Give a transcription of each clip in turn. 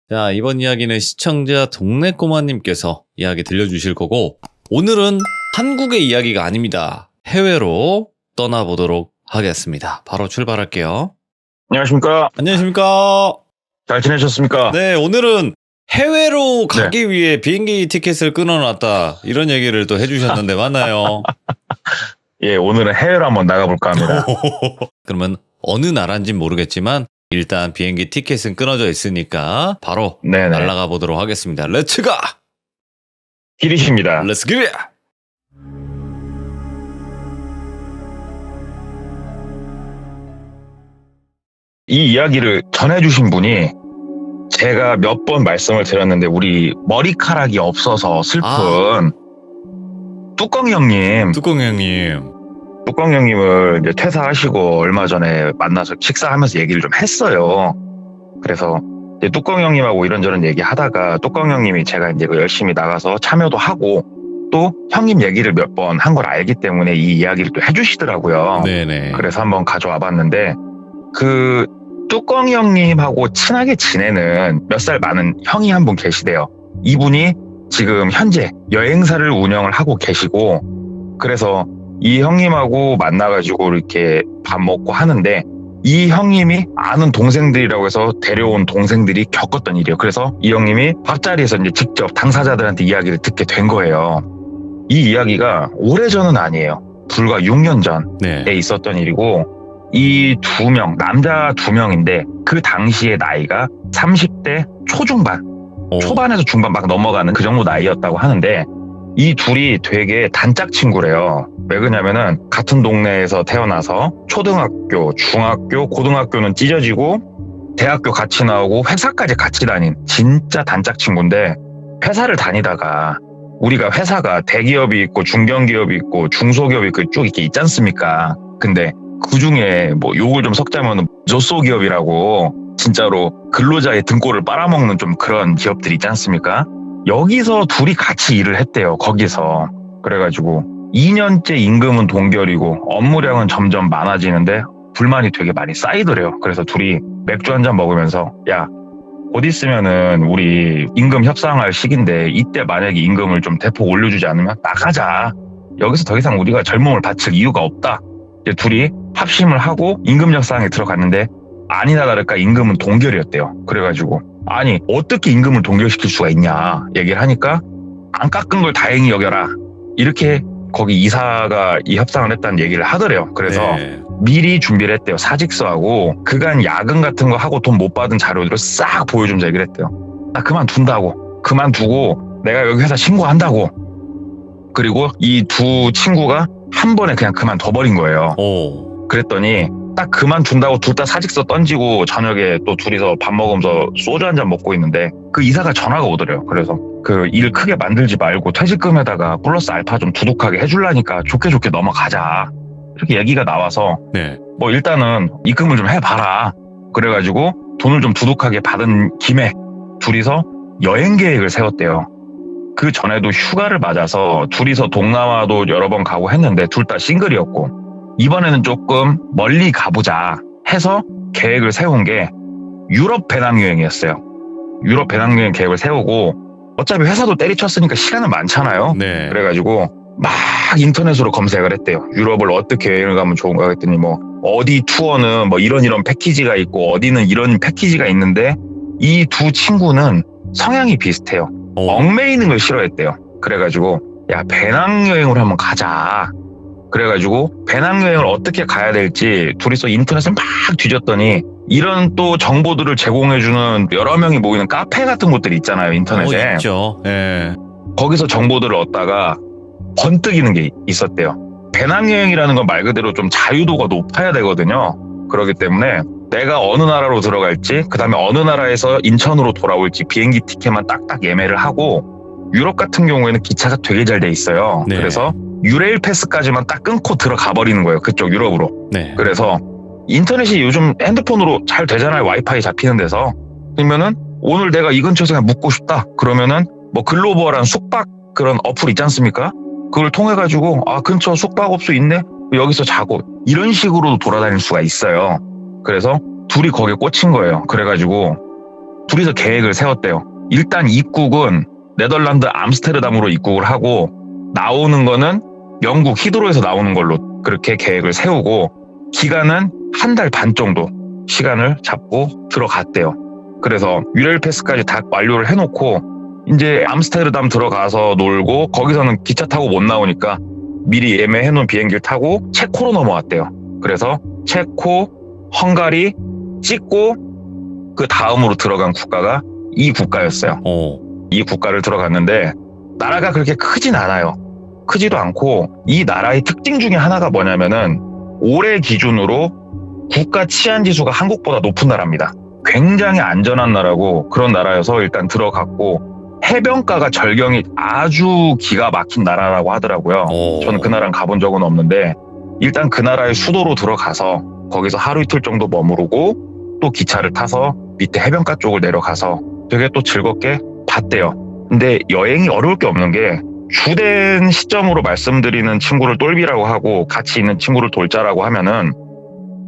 자, 이번 이야기는 시청자 동네꼬마님께서 이야기 들려주실 거고, 오늘은 한국의 이야기가 아닙니다. 해외로 떠나보도록 하겠습니다. 바로 출발할게요. 안녕하십니까? 안녕하십니까? 잘 지내셨습니까? 네, 오늘은 해외로 가기 위해 비행기 티켓을 끊어놨다. 이런 얘기를 또 해주셨는데 맞나요? 예, 오늘은 해외로 한번 나가볼까 합니다. 그러면 어느 나라인진 모르겠지만 일단 비행기 티켓은 끊어져 있으니까 바로 네네. 날아가 보도록 하겠습니다. 렛츠 가! 기리십니다. 렛츠 기! 이 이야기를 전해주신 분이 제가 몇 번 말씀을 드렸는데 우리 머리카락이 없어서 슬픈 뚜껑이 형님. 뚜껑 형님. 뚜껑 형님을 이제 퇴사하시고 얼마 전에 만나서 식사하면서 얘기를 좀 했어요. 그래서 이제 뚜껑 형님하고 이런저런 얘기 하다가 뚜껑 형님이 제가 이제 열심히 나가서 참여도 하고 또 형님 얘기를 몇 번 한 걸 알기 때문에 이 이야기를 또 해주시더라고요. 네네. 그래서 한번 가져와 봤는데 그 뚜껑 형님하고 친하게 지내는 몇 살 많은 형이 한 분 계시대요. 이분이 지금 현재 여행사를 운영을 하고 계시고 그래서 이 형님하고 만나가지고 이렇게 밥 먹고 하는데 이 형님이 아는 동생들이라고 해서 데려온 동생들이 겪었던 일이에요. 그래서 이 형님이 밥자리에서 이제 직접 당사자들한테 이야기를 듣게 된 거예요. 이 이야기가 오래전은 아니에요. 불과 6년 전에 네. 있었던 일이고 이 두 명, 남자 두 명인데 그 당시의 나이가 30대 초중반, 초반에서 중반 막 넘어가는 그 정도 나이였다고 하는데 이 둘이 되게 단짝 친구래요. 왜 그러냐면은 같은 동네에서 태어나서 초등학교, 중학교, 고등학교는 찢어지고 대학교 같이 나오고 회사까지 같이 다닌 진짜 단짝 친구인데 회사를 다니다가 우리가 회사가 대기업이 있고 중견기업이 있고 중소기업이 있고 쭉 이렇게 있지 않습니까? 근데 그 중에 뭐 욕을 좀 섞자면 조소기업이라고 진짜로 근로자의 등골을 빨아먹는 좀 그런 기업들이 있지 않습니까? 여기서 둘이 같이 일을 했대요. 거기서. 그래가지고 2년째 임금은 동결이고 업무량은 점점 많아지는데 불만이 되게 많이 쌓이더래요. 그래서 둘이 맥주 한잔 먹으면서 야, 곧 있으면은 우리 임금 협상할 시기인데 이때 만약에 임금을 좀 대폭 올려주지 않으면 나가자. 여기서 더 이상 우리가 젊음을 바칠 이유가 없다. 이제 둘이 합심을 하고 임금 협상에 들어갔는데 아니나 다를까 임금은 동결이었대요. 그래가지고 아니 어떻게 임금을 동결시킬 수가 있냐 얘기를 하니까 안 깎은 걸 다행히 여겨라. 이렇게 거기 이사가 이 협상을 했다는 얘기를 하더래요. 그래서 네. 미리 준비를 했대요. 사직서하고 그간 야근 같은 거 하고 돈 못 받은 자료들을 싹 보여주면서 얘기를 했대요. 나 그만둔다고. 그만두고 내가 여기 회사 신고한다고. 그리고 이 두 친구가 한 번에 그냥 그만둬버린 거예요. 그랬더니 딱 그만둔다고 둘 다 사직서 던지고 저녁에 또 둘이서 밥 먹으면서 소주 한잔 먹고 있는데 그 이사가 전화가 오더래요. 그래서 그 일 크게 만들지 말고 퇴직금에다가 플러스 알파 좀 두둑하게 해주려니까 좋게 넘어가자. 이렇게 얘기가 나와서 네. 뭐 일단은 입금을 좀 해봐라. 그래가지고 돈을 좀 두둑하게 받은 김에 둘이서 여행 계획을 세웠대요. 그 전에도 휴가를 맞아서 둘이서 동남아도 여러 번 가고 했는데 둘 다 싱글이었고 이번에는 조금 멀리 가보자 해서 계획을 세운 게 유럽 배낭여행이었어요. 유럽 배낭여행 계획을 세우고 어차피 회사도 때리쳤으니까 시간은 많잖아요. 네. 그래가지고 막 인터넷으로 검색을 했대요. 유럽을 어떻게 여행을 가면 좋은가 했더니 뭐 어디 투어는 뭐 이런 패키지가 있고 어디는 이런 패키지가 있는데 이 두 친구는 성향이 비슷해요. 얽매이는 걸 싫어했대요. 그래가지고 야 배낭여행으로 한번 가자. 그래가지고 배낭여행을 어떻게 가야 될지 둘이서 인터넷을 막 뒤졌더니 이런 또 정보들을 제공해주는 여러 명이 모이는 카페 같은 곳들이 있잖아요. 인터넷에. 있죠. 네. 거기서 정보들을 얻다가 번뜩이는 게 있었대요. 배낭여행이라는 건 말 그대로 좀 자유도가 높아야 되거든요. 그렇기 때문에 내가 어느 나라로 들어갈지 그 다음에 어느 나라에서 인천으로 돌아올지 비행기 티켓만 딱딱 예매를 하고 유럽 같은 경우에는 기차가 되게 잘 돼 있어요. 네. 그래서 유레일 패스까지만 딱 끊고 들어가 버리는 거예요. 그쪽 유럽으로. 네. 그래서 인터넷이 요즘 핸드폰으로 잘 되잖아요. 와이파이 잡히는 데서. 그러면은 오늘 내가 이 근처에서 그냥 묵고 싶다. 그러면은 뭐 글로벌한 숙박 그런 어플 있지 않습니까? 그걸 통해 가지고 아 근처 숙박업소 있네. 여기서 자고 이런 식으로 돌아다닐 수가 있어요. 그래서 둘이 거기에 꽂힌 거예요. 그래가지고 둘이서 계획을 세웠대요. 일단 입국은 네덜란드 암스테르담으로 입국을 하고 나오는 거는 영국 히드로에서 나오는 걸로 그렇게 계획을 세우고 기간은 1달 반 정도 시간을 잡고 들어갔대요. 그래서 유레일 패스까지 다 완료를 해놓고 이제 암스테르담 들어가서 놀고 거기서는 기차 타고 못 나오니까 미리 예매해놓은 비행기를 타고 체코로 넘어왔대요. 그래서 체코, 헝가리 찍고 그 다음으로 들어간 국가가 이 국가였어요. 이 국가를 들어갔는데 나라가 그렇게 크진 않아요. 크지도 않고 이 나라의 특징 중에 하나가 뭐냐면은 올해 기준으로 국가 치안 지수가 한국보다 높은 나라입니다. 굉장히 안전한 나라고 그런 나라여서 일단 들어갔고 해변가가 절경이 아주 기가 막힌 나라라고 하더라고요. 저는 그 나라는 가본 적은 없는데 일단 그 나라의 수도로 들어가서 거기서 하루 이틀 정도 머무르고 또 기차를 타서 밑에 해변가 쪽을 내려가서 되게 또 즐겁게 봤대요. 근데 여행이 어려울 게 없는 게 주된 시점으로 말씀드리는 친구를 똘비라고 하고 같이 있는 친구를 돌자라고 하면은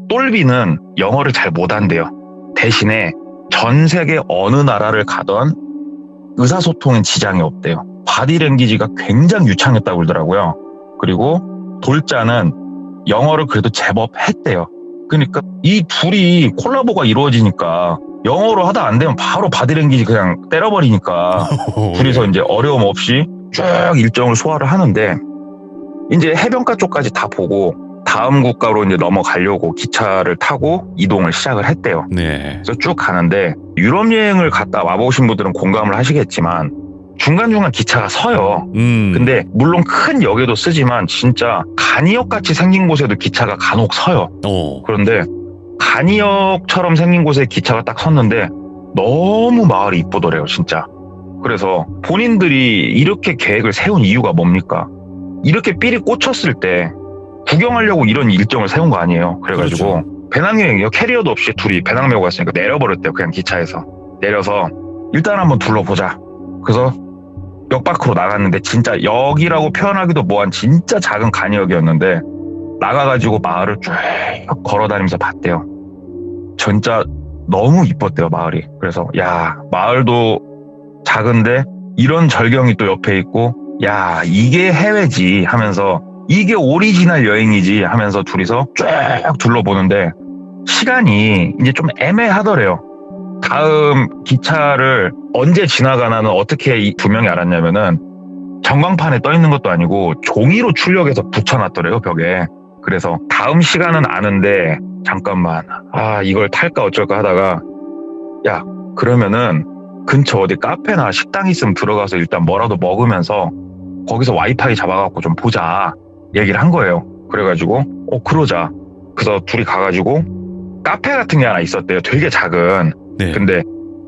똘비는 영어를 잘 못한대요. 대신에 전 세계 어느 나라를 가던 의사소통엔 지장이 없대요. 바디랭귀지가 굉장히 유창했다고 그러더라고요. 그리고 돌자는 영어를 그래도 제법 했대요. 그러니까 이 둘이 콜라보가 이루어지니까 영어로 하다 안 되면 바로 바디랭귀지 그냥 때려버리니까 둘이서 이제 어려움 없이 쭉 일정을 소화를 하는데 이제 해변가 쪽까지 다 보고 다음 국가로 이제 넘어가려고 기차를 타고 이동을 시작을 했대요. 네. 그래서 쭉 가는데 유럽 여행을 갔다 와보신 분들은 공감을 하시겠지만 중간중간 기차가 서요. 근데 물론 큰 역에도 쓰지만 진짜 간이역 같이 생긴 곳에도 기차가 간혹 서요. 그런데 간이역처럼 생긴 곳에 기차가 딱 섰는데 너무 마을이 이쁘더래요, 진짜. 그래서 본인들이 이렇게 계획을 세운 이유가 뭡니까? 이렇게 삘이 꽂혔을 때 구경하려고 이런 일정을 세운 거 아니에요. 그래가지고 그렇죠. 배낭여행이요. 캐리어도 없이 둘이 배낭 메고 갔으니까 내려버렸대요. 그냥 기차에서. 내려서 일단 한번 둘러보자. 그래서 역 밖으로 나갔는데 진짜 역이라고 표현하기도 뭐한 진짜 작은 간이역이었는데 나가가지고 마을을 쭉 걸어다니면서 봤대요. 진짜 너무 이뻤대요, 마을이. 그래서 야, 마을도 작은데 이런 절경이 또 옆에 있고 야, 이게 해외지 하면서 이게 오리지널 여행이지 하면서 둘이서 쭉 둘러보는데 시간이 이제 좀 애매하더래요. 다음 기차를 언제 지나가나는 어떻게 이 두 명이 알았냐면은 전광판에 떠 있는 것도 아니고 종이로 출력해서 붙여놨더래요, 벽에. 그래서 다음 시간은 아는데 잠깐만, 이걸 탈까 어쩔까 하다가 야, 그러면은 근처 어디 카페나 식당 있으면 들어가서 일단 뭐라도 먹으면서 거기서 와이파이 잡아갖고 좀 보자 얘기를 한 거예요. 그래가지고 그러자. 그래서 둘이 가가지고 카페 같은 게 하나 있었대요. 되게 작은. 네. 근데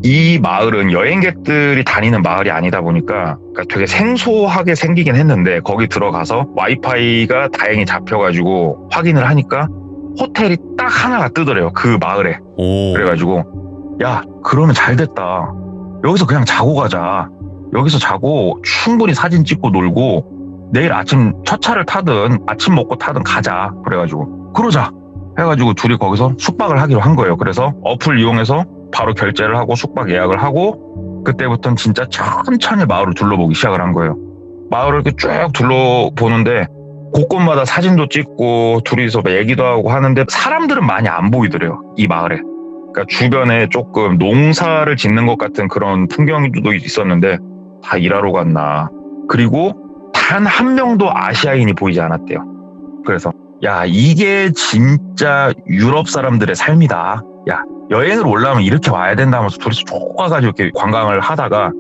이 마을은 여행객들이 다니는 마을이 아니다 보니까 그러니까 되게 생소하게 생기긴 했는데 거기 들어가서 와이파이가 다행히 잡혀가지고 확인을 하니까 호텔이 딱 하나가 뜨더래요. 그 마을에. 그래가지고 야, 그러면 잘 됐다. 여기서 그냥 자고 가자. 여기서 자고 충분히 사진 찍고 놀고 내일 아침 첫 차를 타든 아침 먹고 타든 가자. 그래가지고 그러자 해가지고 둘이 거기서 숙박을 하기로 한 거예요. 그래서 어플 이용해서 바로 결제를 하고 숙박 예약을 하고 그때부터는 진짜 천천히 마을을 둘러보기 시작을 한 거예요. 마을을 이렇게 쭉 둘러보는데 곳곳마다 사진도 찍고 둘이서 얘기도 하고 하는데 사람들은 많이 안 보이더래요, 이 마을에. 그러니까 주변에 조금 농사를 짓는 것 같은 그런 풍경도 있었는데 다 일하러 갔나. 그리고 단 한 명도 아시아인이 보이지 않았대요. 그래서 야, 이게 진짜 유럽 사람들의 삶이다. 야, 여행을 올라오면 이렇게 와야 된다 하면서 둘이서 쭉 가가지고 이렇게 관광을 하다가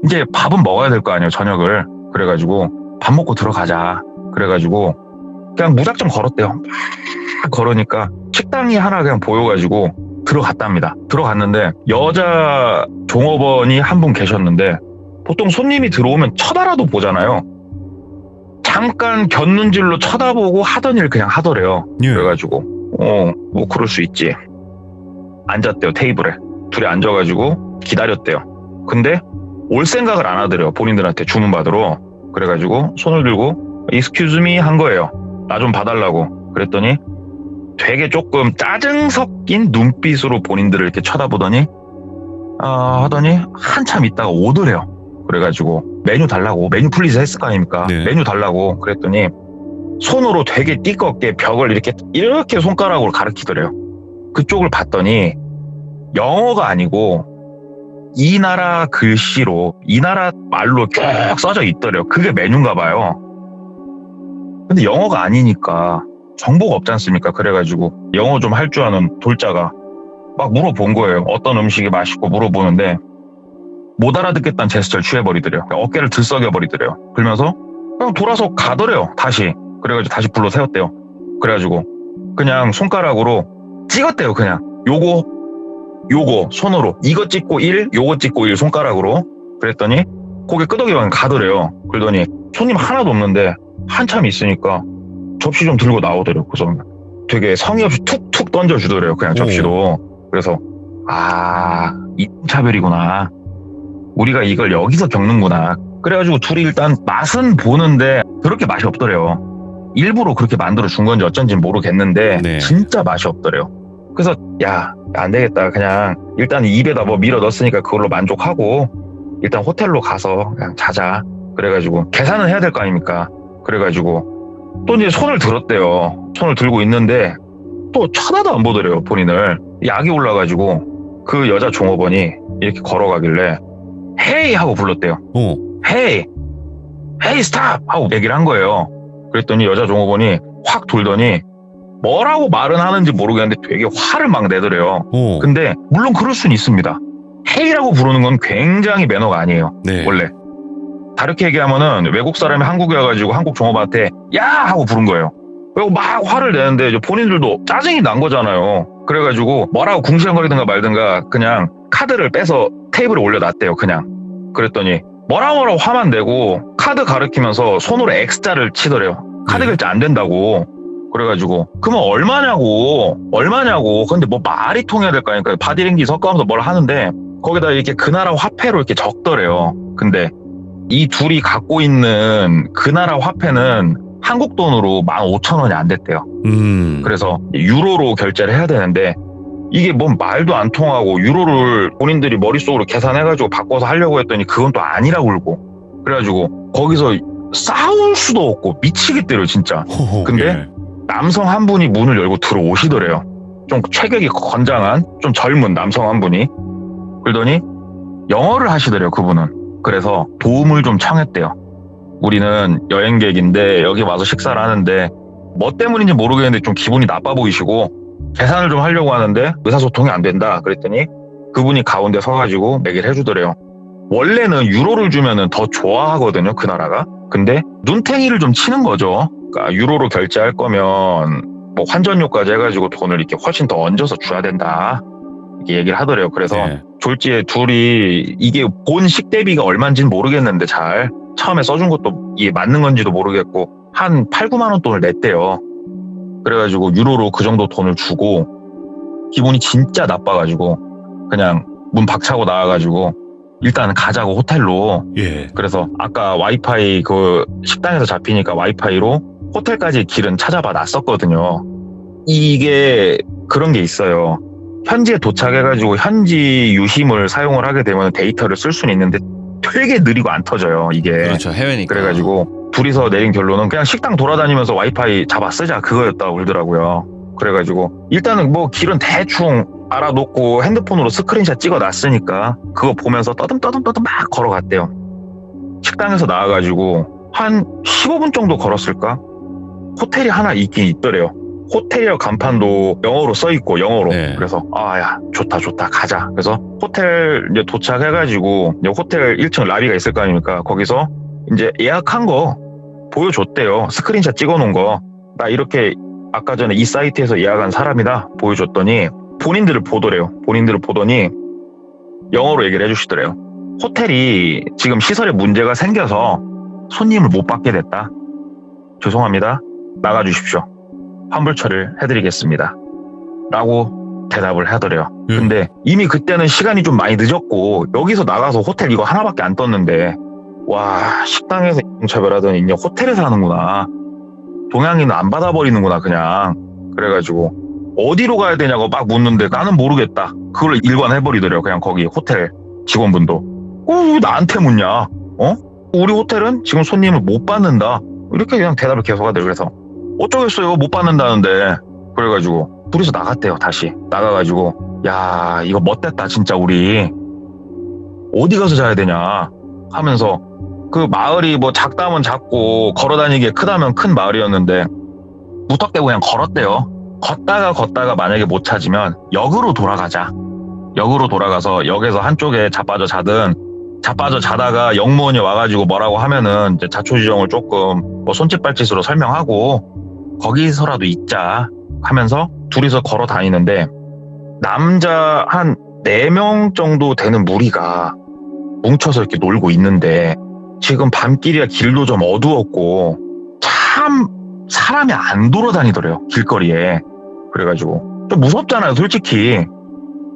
이제 밥은 먹어야 될 거 아니에요, 저녁을. 그래가지고 밥 먹고 들어가자. 그래가지고 그냥 무작정 걸었대요. 막 걸으니까 식당이 하나 그냥 보여가지고 들어갔답니다. 들어갔는데 여자 종업원이 한 분 계셨는데 보통 손님이 들어오면 쳐다라도 보잖아요. 잠깐 곁눈질로 쳐다보고 하던 일 그냥 하더래요. 예. 그래가지고 뭐 그럴 수 있지. 앉았대요, 테이블에. 둘이 앉아가지고 기다렸대요. 근데 올 생각을 안 하더래요, 본인들한테 주문 받으러. 그래가지고 손을 들고 excuse me 한 거예요. 나 좀 봐달라고. 그랬더니 되게 조금 짜증 섞인 눈빛으로 본인들을 이렇게 쳐다보더니 하더니 한참 있다가 오더래요. 그래가지고 메뉴 달라고, 메뉴 플리즈 했을 거 아닙니까? 네. 메뉴 달라고 그랬더니 손으로 되게 띠껍게 벽을 이렇게 손가락으로 가리키더래요. 그쪽을 봤더니 영어가 아니고 이 나라 글씨로, 이 나라 말로 쭉 써져 있더래요. 그게 메뉴인가 봐요. 근데 영어가 아니니까 정보가 없지 않습니까? 그래가지고 영어 좀 할 줄 아는 돌자가 막 물어본 거예요. 어떤 음식이 맛있고 물어보는데 못 알아듣겠다는 제스처를 취해버리더래요. 어깨를 들썩여버리더래요. 그러면서 그냥 돌아서 가더래요. 다시. 그래가지고 다시 불러 세웠대요. 그래가지고 그냥 손가락으로 찍었대요. 그냥 요거 손으로 이거 찍고 1, 요거 찍고 1 손가락으로. 그랬더니 고개 끄덕이면 가더래요. 그러더니 손님 하나도 없는데 한참 있으니까 접시 좀 들고 나오더래요. 그래서 되게 성의 없이 툭툭 던져주더래요. 그냥 접시도. 그래서 이차별이구나. 우리가 이걸 여기서 겪는구나. 그래가지고 둘이 일단 맛은 보는데 그렇게 맛이 없더래요. 일부러 그렇게 만들어 준 건지 어쩐지 모르겠는데 네. 진짜 맛이 없더래요. 그래서 야, 안 되겠다. 그냥 일단 입에다 뭐 밀어 넣었으니까 그걸로 만족하고 일단 호텔로 가서 그냥 자자. 그래가지고 계산은 해야 될 거 아닙니까? 그래가지고 또 이제 손을 들었대요. 손을 들고 있는데 또 쳐다도 안 보더래요. 본인을. 약이 올라가지고 그 여자 종업원이 이렇게 걸어가길래 헤이 하고 불렀대요. 헤이 스탑 하고 얘기를 한 거예요. 그랬더니 여자 종업원이 확 돌더니 뭐라고 말은 하는지 모르겠는데 되게 화를 막 내더래요. 근데 물론 그럴 수는 있습니다. 헤이라고 부르는 건 굉장히 매너가 아니에요. 네. 원래. 다르게 얘기하면은 외국 사람이 한국에 와가지고 한국 종업원한테 야 하고 부른 거예요. 그리고 막 화를 내는데 이제 본인들도 짜증이 난 거잖아요. 그래가지고 뭐라고 궁시렁거리든가 말든가 그냥 카드를 빼서 테이블에 올려놨대요. 그냥. 그랬더니 뭐라고 화만 내고 카드 가리키면서 손으로 X자를 치더래요. 카드 결제 안 된다고. 그래가지고 그러면 얼마냐고. 근데 뭐 말이 통해야 될 거 아닙니까? 바디랭귀 섞어가면서 뭘 하는데 거기다 이렇게 그 나라 화폐로 이렇게 적더래요. 근데 이 둘이 갖고 있는 그 나라 화폐는 한국 돈으로 15,000원이 안 됐대요. 그래서 유로로 결제를 해야 되는데 이게 뭔 말도 안 통하고 유로를 본인들이 머릿속으로 계산해가지고 바꿔서 하려고 했더니 그건 또 아니라고 그러고. 그래가지고 거기서 싸울 수도 없고 미치겠대요 진짜. 근데 남성 한 분이 문을 열고 들어오시더래요. 좀 체격이 건장한 좀 젊은 남성 한 분이. 그러더니 영어를 하시더래요 그분은. 그래서 도움을 좀 청했대요. 우리는 여행객인데 여기 와서 식사를 하는데 뭐 때문인지 모르겠는데 좀 기분이 나빠 보이시고 계산을 좀 하려고 하는데 의사소통이 안 된다. 그랬더니 그분이 가운데 서가지고 얘기를 해주더래요. 원래는 유로를 주면은 더 좋아하거든요 그 나라가. 근데 눈탱이를 좀 치는 거죠. 그러니까 유로로 결제할 거면 뭐 환전료까지 해가지고 돈을 이렇게 훨씬 더 얹어서 줘야 된다. 이렇게 얘기를 하더래요. 그래서 졸지에 둘이 이게 본 식대비가 얼마인지는 모르겠는데 잘 처음에 써준 것도 이게 맞는 건지도 모르겠고 한 8, 9만 원 돈을 냈대요. 그래가지고 유로로 그 정도 돈을 주고 기분이 진짜 나빠가지고 그냥 문 박차고 나와가지고 일단 가자고 호텔로. 그래서 아까 와이파이 그 식당에서 잡히니까 와이파이로 호텔까지 길은 찾아봐 놨었거든요. 이게 그런 게 있어요. 현지에 도착해가지고 현지 유심을 사용을 하게 되면 데이터를 쓸 수는 있는데 되게 느리고 안 터져요 이게. 그렇죠. 해외니까. 그래가지고 둘이서 내린 결론은 그냥 식당 돌아다니면서 와이파이 잡아 쓰자 그거였다고 그러더라고요. 그래가지고 일단은 뭐 길은 대충 알아놓고 핸드폰으로 스크린샷 찍어놨으니까 그거 보면서 떠듬 막 걸어갔대요. 식당에서 나와가지고 한 15분 정도 걸었을까? 호텔이 하나 있긴 있더래요. 호텔이라고 간판도 영어로 써있고 영어로. 그래서 야 좋다 가자. 그래서 호텔 이제 도착해가지고 이제 호텔 1층 라비가 있을 거 아닙니까? 거기서 이제 예약한 거 보여줬대요. 스크린샷 찍어놓은 거. 나 이렇게 아까 전에 이 사이트에서 예약한 사람이다 보여줬더니 본인들을 보더래요. 본인들을 보더니 영어로 얘기를 해주시더래요. 호텔이 지금 시설에 문제가 생겨서 손님을 못 받게 됐다. 죄송합니다. 나가주십시오. 환불 처리를 해드리겠습니다. 라고 대답을 하더래요. 근데 이미 그때는 시간이 좀 많이 늦었고 여기서 나가서 호텔 이거 하나밖에 안 떴는데 와 식당에서 인차별하더니 이제 호텔에서 하는구나. 동양인은 안 받아버리는구나 그냥. 그래가지고 어디로 가야 되냐고 막 묻는데 나는 모르겠다. 그걸 일관해버리더래요. 그냥 거기 호텔 직원분도. 왜 나한테 묻냐? 우리 호텔은 지금 손님을 못 받는다. 이렇게 그냥 대답을 계속 하더래요. 그래서 어쩌겠어요. 못 받는다는데. 그래가지고 둘이서 나갔대요. 다시 나가가지고 야 이거 멋됐다 진짜 우리. 어디 가서 자야 되냐 하면서 그 마을이 뭐 작다면 작고 걸어다니기에 크다면 큰 마을이었는데 무턱대고 그냥 걸었대요. 걷다가 만약에 못 찾으면 역으로 돌아가자. 역으로 돌아가서 역에서 한쪽에 자빠져 자다가 역무원이 와가지고 뭐라고 하면은 이제 자초지종을 조금 뭐 손짓 발짓으로 설명하고 거기서라도 있자 하면서 둘이서 걸어 다니는데 남자 한 4명 정도 되는 무리가 뭉쳐서 이렇게 놀고 있는데 지금 밤길이라 길도 좀 어두웠고 참 사람이 안 돌아다니더래요. 길거리에. 그래가지고 좀 무섭잖아요. 솔직히.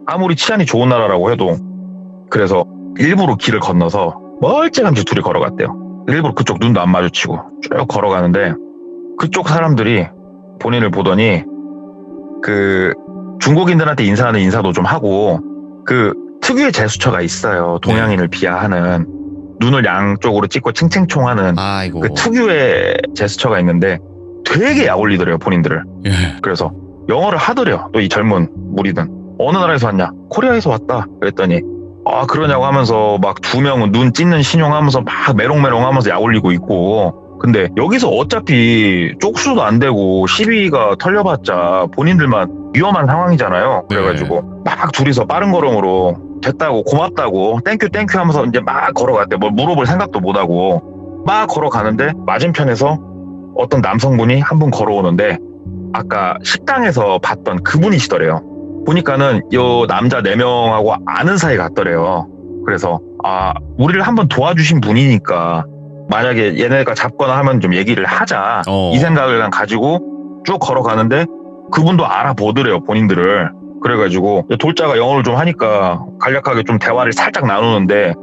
아무리 치안이 좋은 나라라고 해도. 그래서 일부러 길을 건너서 멀찌감치 둘이 걸어갔대요. 일부러 그쪽 눈도 안 마주치고 쭉 걸어가는데 그쪽 사람들이 본인을 보더니 그 중국인들한테 인사하는 인사도 좀 하고 그 특유의 제스처가 있어요. 동양인을 비하하는 눈을 양쪽으로 찍고 칭칭총하는 아이고. 그 특유의 제스처가 있는데 되게 약올리더래요. 본인들을. 예. 그래서 영어를 하더래요. 또 이 젊은 무리든. 어느 나라에서 왔냐? 코리아에서 왔다. 그랬더니 그러냐고 하면서 막 2명은 눈 찢는 신용하면서 막 메롱메롱 하면서 약올리고 있고 근데 여기서 어차피 쪽수도 안 되고 시비가 털려봤자 본인들만 위험한 상황이잖아요. 그래가지고 막 둘이서 빠른 걸음으로 됐다고 고맙다고 땡큐 하면서 이제 막 걸어갔대. 뭘 물어볼 생각도 못하고 막 걸어가는데 맞은편에서 어떤 남성분이 한 분 걸어오는데 아까 식당에서 봤던 그분이시더래요. 보니까는 요 남자 4명하고 아는 사이 같더래요. 그래서 우리를 한번 도와주신 분이니까 만약에 얘네가 잡거나 하면 좀 얘기를 하자 이 생각을 가지고 쭉 걸어가는데 그분도 알아보더래요. 본인들을. 그래가지고 돌자가 영어를 좀 하니까 간략하게 좀 대화를 살짝 나누는데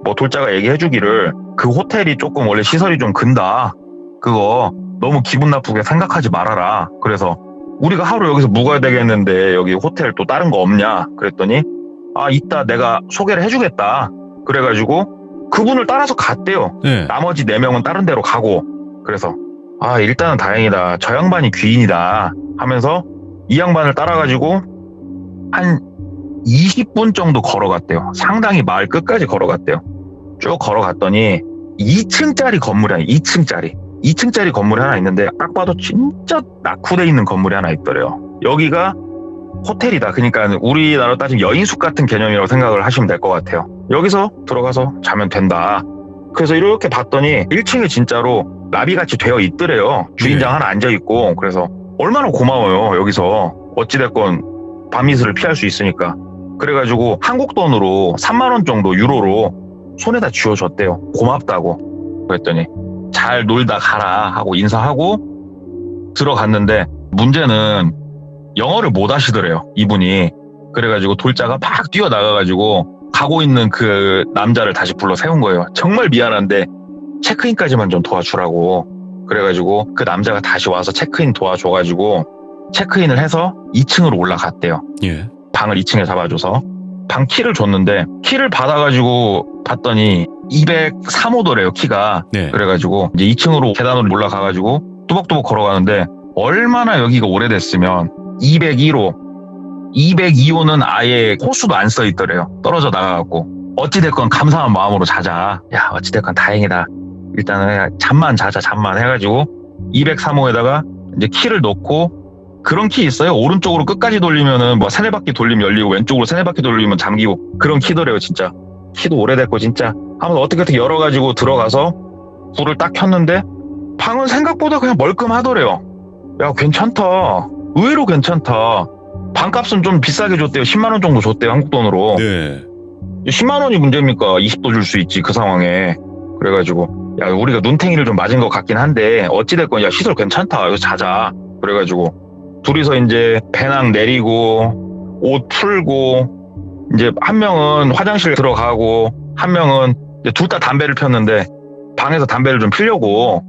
뭐 돌자가 얘기해주기를 그 호텔이 조금 원래 시설이 좀 근다. 그거 너무 기분 나쁘게 생각하지 말아라. 그래서 우리가 하루 여기서 묵어야 되겠는데 여기 호텔 또 다른 거 없냐? 그랬더니 이따 내가 소개를 해주겠다. 그래가지고 그분을 따라서 갔대요. 네. 나머지 4명은 다른 데로 가고. 그래서 일단은 다행이다. 저 양반이 귀인이다 하면서 이 양반을 따라가지고 한 20분 정도 걸어갔대요. 상당히 마을 끝까지 걸어갔대요. 쭉 걸어갔더니 2층짜리 건물이 아니에요. 2층짜리 건물이 하나 있는데 딱 봐도 진짜 낙후돼 있는 건물이 하나 있더래요. 여기가 호텔이다. 그러니까 우리나라로 따지면 여인숙 같은 개념이라고 생각을 하시면 될 것 같아요. 여기서 들어가서 자면 된다. 그래서 이렇게 봤더니 1층에 진짜로 라비같이 되어 있더래요. 주인장 하나 앉아있고. 그래서 얼마나 고마워요. 여기서 어찌됐건 밤이슬을 피할 수 있으니까. 그래가지고 한국 돈으로 3만 원 정도 유로로 손에다 쥐어줬대요. 고맙다고. 그랬더니 잘 놀다 가라 하고 인사하고 들어갔는데 문제는 영어를 못 하시더래요. 이분이. 그래가지고 돌자가 막 뛰어나가가지고 가고 있는 그 남자를 다시 불러 세운 거예요. 정말 미안한데 체크인까지만 좀 도와주라고. 그래가지고 그 남자가 다시 와서 체크인 도와줘가지고 체크인을 해서 2층으로 올라갔대요. 예. 방을 2층에 잡아줘서 방 키를 줬는데 키를 받아가지고 봤더니 203호더래요. 키가. 네. 그래가지고 이제 2층으로 계단으로 올라가가지고 뚜벅뚜벅 걸어가는데 얼마나 여기가 오래됐으면 202호는 아예 호수도 안 써 있더래요. 떨어져 나가갖고 어찌됐건 감사한 마음으로 자자. 야 어찌됐건 다행이다. 일단은 잠만 자자. 잠만 해가지고 203호에다가 이제 키를 넣고 그런 키 있어요. 오른쪽으로 끝까지 돌리면은 뭐 세네 바퀴 돌리면 열리고 왼쪽으로 세네 바퀴 돌리면 잠기고 그런 키더래요. 진짜 키도 오래됐고 진짜. 아무튼 어떻게 열어가지고 들어가서 불을 딱 켰는데 방은 생각보다 그냥 멀끔하더래요. 야 괜찮다. 의외로 괜찮다. 방값은 좀 비싸게 줬대요. 10만 원 정도 줬대요. 한국 돈으로. 네. 10만 원이 문제입니까? 20도 줄 수 있지 그 상황에. 그래가지고 야 우리가 눈탱이를 좀 맞은 것 같긴 한데 어찌됐건 야 시설 괜찮다. 여기서 자자. 그래가지고 둘이서 이제 배낭 내리고 옷 풀고 이제 한 명은 화장실 들어가고 한 명은 둘 다 담배를 폈는데 방에서 담배를 좀 피려고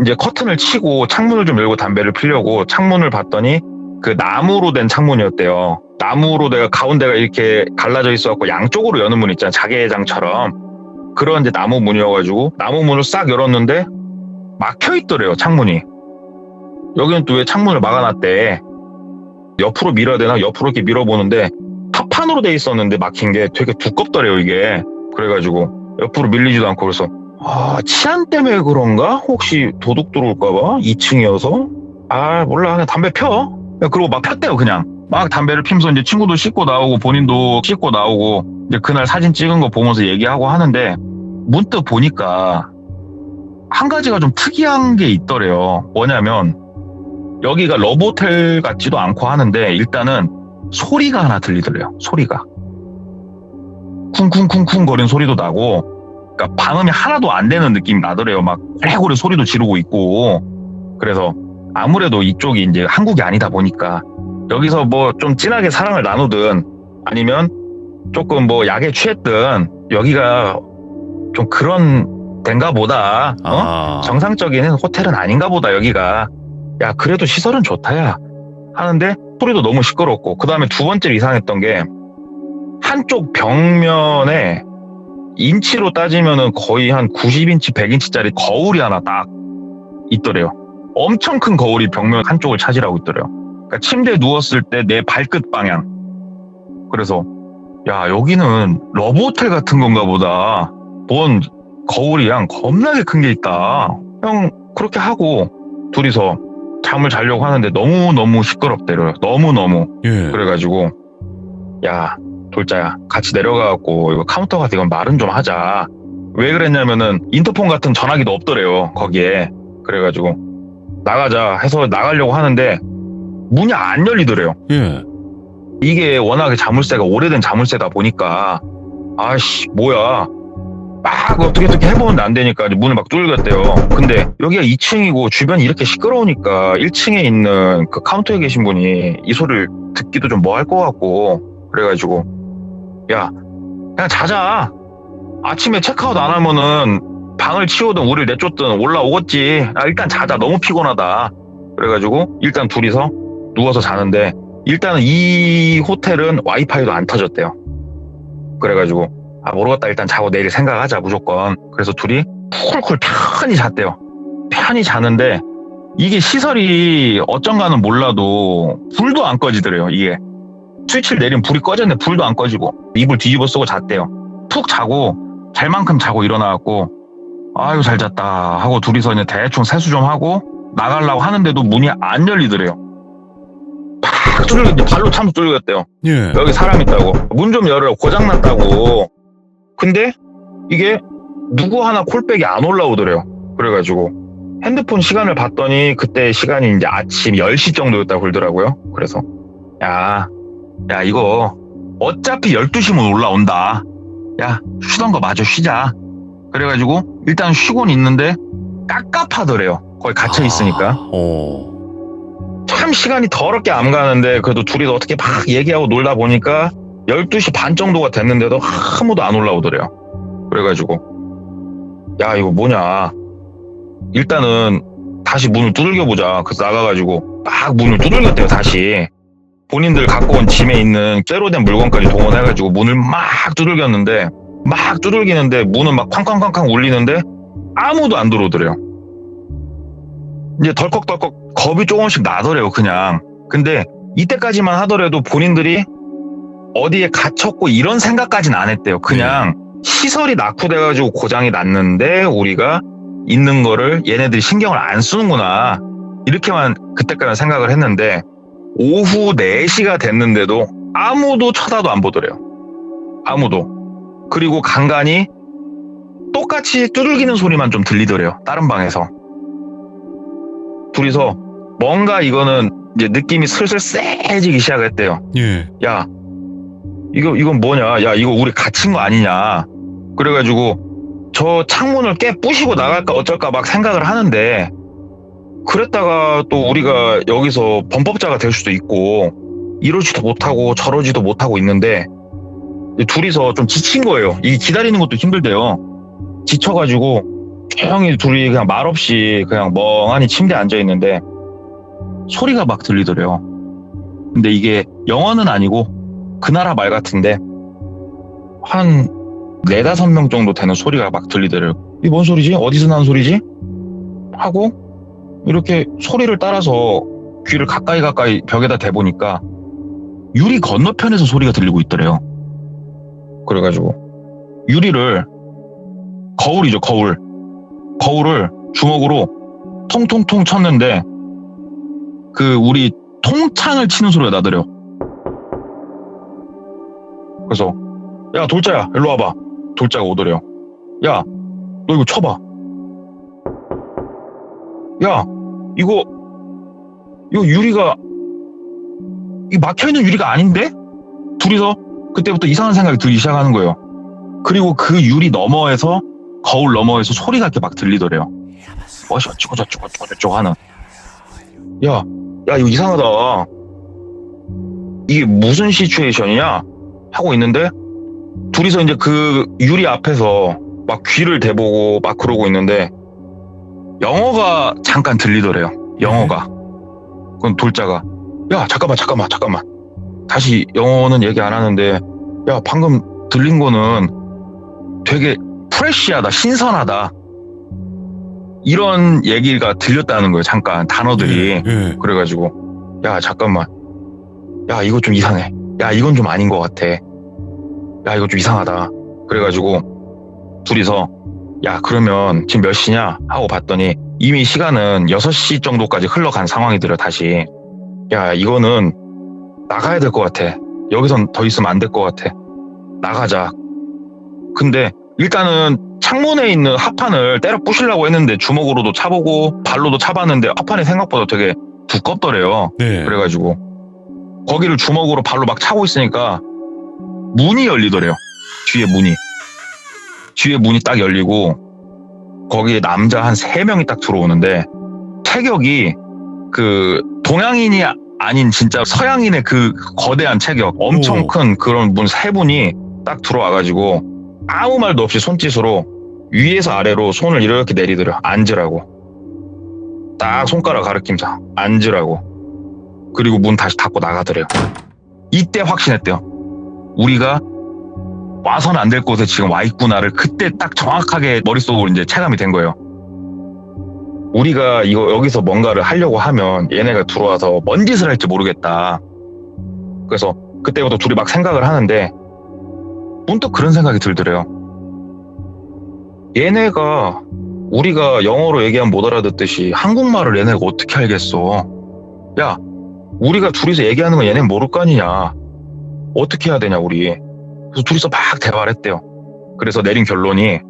이제 커튼을 치고 창문을 좀 열고 담배를 피려고 창문을 봤더니 그 나무로 된 창문이었대요. 나무로 내가 가운데가 이렇게 갈라져 있어갖고 양쪽으로 여는 문 있잖아. 자개장처럼. 그런 이제 나무 문이어가지고 나무 문을 싹 열었는데 막혀 있더래요, 창문이. 여기는 또 왜 창문을 막아놨대. 옆으로 밀어야 되나? 옆으로 이렇게 밀어보는데 합판으로 돼 있었는데 막힌 게 되게 두껍더래요, 이게. 그래가지고 옆으로 밀리지도 않고 그래서 치안 때문에 그런가? 혹시 도둑 들어올까봐? 2층이어서? 몰라. 그냥 담배 펴. 그리고 막 폈대요, 그냥. 막 담배를 피면서 이제 친구도 씻고 나오고 본인도 씻고 나오고 이제 그날 사진 찍은 거 보면서 얘기하고 하는데 문득 보니까 한 가지가 좀 특이한 게 있더래요. 뭐냐면 여기가 러브호텔 같지도 않고 하는데 일단은 소리가 하나 들리더래요. 소리가. 쿵쿵쿵쿵 거리는 소리도 나고 그러니까 방음이 하나도 안 되는 느낌이 나더래요. 막 고래고래 소리도 지르고 있고. 그래서 아무래도 이쪽이 이제 한국이 아니다 보니까 여기서 뭐 좀 진하게 사랑을 나누든 아니면 조금 뭐 약에 취했든 여기가 좀 그런 데인가 보다. 정상적인 호텔은 아닌가 보다 여기가. 야 그래도 시설은 좋다 야 하는데 소리도 너무 시끄럽고 그 다음에 두 번째로 이상했던 게 한쪽 벽면에 인치로 따지면은 거의 한 90인치 100인치짜리 거울이 하나 딱 있더래요. 엄청 큰 거울이 벽면 한쪽을 차지하고 있더래요. 그러니까 침대에 누웠을 때 내 발끝 방향. 그래서 야 여기는 러브호텔 같은 건가 보다. 뭔 거울이 그냥 겁나게 큰 게 있다. 형 그렇게 하고 둘이서 잠을 자려고 하는데 너무너무 시끄럽대요. 너무너무. 예. 그래가지고 야 돌자야 같이 내려가갖고 이거 카운터 가서 이건 말은 좀 하자. 왜 그랬냐면은 인터폰 같은 전화기도 없더래요 거기에. 그래가지고 나가자 해서 나가려고 하는데 문이 안 열리더래요. 예. 이게 워낙에 자물쇠가 오래된 자물쇠다 보니까 아씨 뭐야 막 어떻게 해보는데 안 되니까 문을 막 뚫렸대요. 근데 여기가 2층이고 주변이 이렇게 시끄러우니까 1층에 있는 그 카운터에 계신 분이 이 소리를 듣기도 좀 뭐 할 것 같고 그래가지고 야 그냥 자자. 아침에 체크아웃 안 하면은 방을 치우든 우리를 내쫓든 올라오겠지. 일단 자자. 너무 피곤하다. 그래가지고 일단 둘이서 누워서 자는데 일단은 이 호텔은 와이파이도 안 터졌대요. 그래가지고 모르겠다 일단 자고 내일 생각하자 무조건. 그래서 둘이 쿨쿨 편히 잤대요. 편히 자는데 이게 시설이 어쩐가는 몰라도 불도 안 꺼지더래요. 이게 스위치를 내리면 불이 꺼졌는데 불도 안 꺼지고 이불 뒤집어 쓰고 잤대요. 푹 자고 잘 만큼 자고 일어나갖고 아유 잘 잤다 하고 둘이서 이제 대충 세수 좀 하고 나가려고 하는데도 문이 안 열리더래요. 팍 두들겨 발로 차면서 두들겼대요. 예. 여기 사람 있다고 문 좀 열어 고장났다고. 근데 이게 누구 하나 콜백이 안 올라오더래요. 그래가지고 핸드폰 시간을 봤더니 그때 시간이 이제 아침 10시 정도였다고 그러더라고요. 그래서 야 이거 어차피 12시면 올라온다. 야 쉬던 거 마저 쉬자. 그래가지고 일단 쉬고는 있는데 깝깝하더래요. 거기 갇혀 있으니까. 참 시간이 더럽게 안 가는데 그래도 둘이 어떻게 막 얘기하고 놀다 보니까 12시 반 정도가 됐는데도 아무도 안 올라오더래요. 그래가지고 야 이거 뭐냐 일단은 다시 문을 두들겨보자. 그래서 나가가지고 막 문을 두들겼대요. 다시 본인들 갖고 온 짐에 있는 쇠로 된 물건까지 동원해가지고 문을 막 두들겼는데 막 두들기는데 문은 막 쾅쾅쾅쾅 울리는데 아무도 안 들어오더래요. 이제 덜컥덜컥 겁이 조금씩 나더래요 그냥. 근데 이때까지만 하더라도 본인들이 어디에 갇혔고 이런 생각까지는 안 했대요. 그냥 시설이 낙후돼가지고 고장이 났는데 우리가 있는 거를 얘네들이 신경을 안 쓰는구나 이렇게만 그때까지는 생각을 했는데 오후 4시가 됐는데도 아무도 쳐다도 안 보더래요. 아무도. 그리고 간간히 똑같이 두들기는 소리만 좀 들리더래요. 다른 방에서. 둘이서 뭔가 이거는 이제 느낌이 슬슬 쎄해지기 시작했대요. 예. 야 이건 뭐냐. 야 이거 우리 갇힌 거 아니냐. 그래가지고 저 창문을 부시고 나갈까 어쩔까 막 생각을 하는데 그랬다가 또 우리가 여기서 범법자가 될 수도 있고 이러지도 못하고 저러지도 못하고 있는데 둘이서 좀 지친 거예요. 이게 기다리는 것도 힘들대요. 지쳐가지고 조용히 둘이 그냥 말없이 그냥 멍하니 침대에 앉아있는데 소리가 막 들리더래요. 근데 이게 영어는 아니고 그 나라 말 같은데 한 4-5명 정도 되는 소리가 막 들리더래요. 이게 뭔 소리지? 어디서 나는 소리지? 하고 이렇게 소리를 따라서 귀를 가까이 벽에다 대보니까 유리 건너편에서 소리가 들리고 있더래요. 그래가지고 유리를 거울이죠, 거울을 주먹으로 통통통 쳤는데 그 우리 통창을 치는 소리가 나더래요. 그래서 야 돌자야 일로 와봐. 돌자가 오더래요. 야 너 이거 쳐봐. 야 이거 유리가 이 막혀있는 유리가 아닌데? 둘이서 그때부터 이상한 생각이 들기 시작하는 거예요. 그리고 그 유리 너머에서 거울 너머에서 소리가 이렇게 막 들리더래요. 어쩌고 저쩌고 하는. 야 이거 이상하다. 이게 무슨 시츄에이션이냐 하고 있는데 둘이서 이제 그 유리 앞에서 막 귀를 대보고 막 그러고 있는데 영어가 잠깐 들리더래요. 영어가. 그건 돌자가 야 잠깐만 다시 영어는 얘기 안 하는데 야 방금 들린 거는 되게 프레시하다, 신선하다 이런 얘기가 들렸다는 거예요. 잠깐 단어들이. 그래가지고 야 잠깐만 야 이거 좀 이상해. 야 이건 좀 아닌 것 같아. 야 이거 좀 이상하다. 그래가지고 둘이서 야 그러면 지금 몇 시냐 하고 봤더니 이미 시간은 6시 정도까지 흘러간 상황이더라. 다시 야 이거는 나가야 될 것 같아. 여기선 더 있으면 안 될 것 같아. 나가자. 근데 일단은 창문에 있는 합판을 때려 부시려고 했는데 주먹으로도 차보고 발로도 차봤는데 합판이 생각보다 되게 두껍더래요. 네. 그래가지고 거기를 주먹으로 발로 막 차고 있으니까 문이 열리더래요. 뒤에 문이 딱 열리고 거기에 남자 한 3명이 딱 들어오는데 체격이 그 동양인이 아닌 진짜 서양인의 그 거대한 체격, 엄청 큰 그런 분 3분이 딱 들어와가지고 아무 말도 없이 손짓으로 위에서 아래로 손을 이렇게 내리더래요. 앉으라고. 딱 손가락 가리키면서 앉으라고. 그리고 문 다시 닫고 나가더래요. 이때 확신했대요. 우리가 와서는 안 될 곳에 지금 와 있구나를 그때 딱 정확하게 머릿속으로 이제 체감이 된 거예요. 우리가 이거 여기서 뭔가를 하려고 하면 얘네가 들어와서 뭔 짓을 할지 모르겠다. 그래서 그때부터 둘이 막 생각을 하는데 문득 그런 생각이 들더래요. 얘네가 우리가 영어로 얘기하면 못 알아듣듯이 한국말을 얘네가 어떻게 알겠어. 야 우리가 둘이서 얘기하는 건 얘네는 모를 거 아니냐. 어떻게 해야 되냐 우리. 그래서 둘이서 막 대화를 했대요. 그래서 내린 결론이